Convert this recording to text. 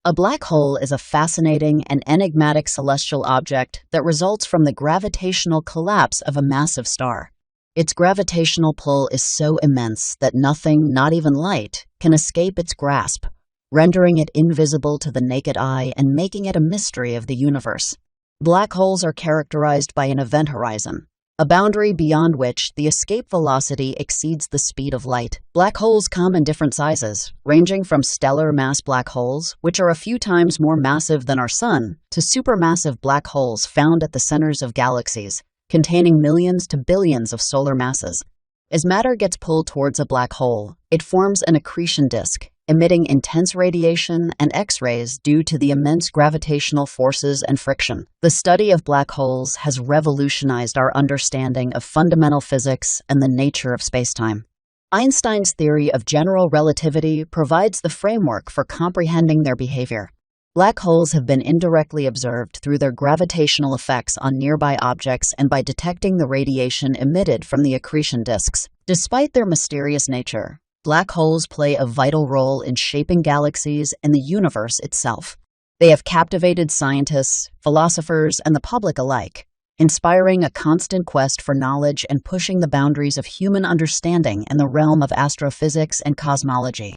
A black hole is a fascinating and enigmatic celestial object that results from the gravitational collapse of a massive star. Its gravitational pull is so immense that nothing, not even light, can escape its grasp, rendering it invisible to the naked eye and making it a mystery of the universe. Black holes are characterized by an event horizon, a boundary beyond which the escape velocity exceeds the speed of light. Black holes come in different sizes, ranging from stellar mass black holes, which are a few times more massive than our Sun, to supermassive black holes found at the centers of galaxies, containing millions to billions of solar masses. As matter gets pulled towards a black hole, it forms an accretion disk, emitting intense radiation and X-rays due to the immense gravitational forces and friction. The study of black holes has revolutionized our understanding of fundamental physics and the nature of spacetime. Einstein's theory of general relativity provides the framework for comprehending their behavior. Black holes have been indirectly observed through their gravitational effects on nearby objects and by detecting the radiation emitted from the accretion disks. Despite their mysterious nature, black holes play a vital role in shaping galaxies and the universe itself. They have captivated scientists, philosophers, and the public alike, inspiring a constant quest for knowledge and pushing the boundaries of human understanding in the realm of astrophysics and cosmology.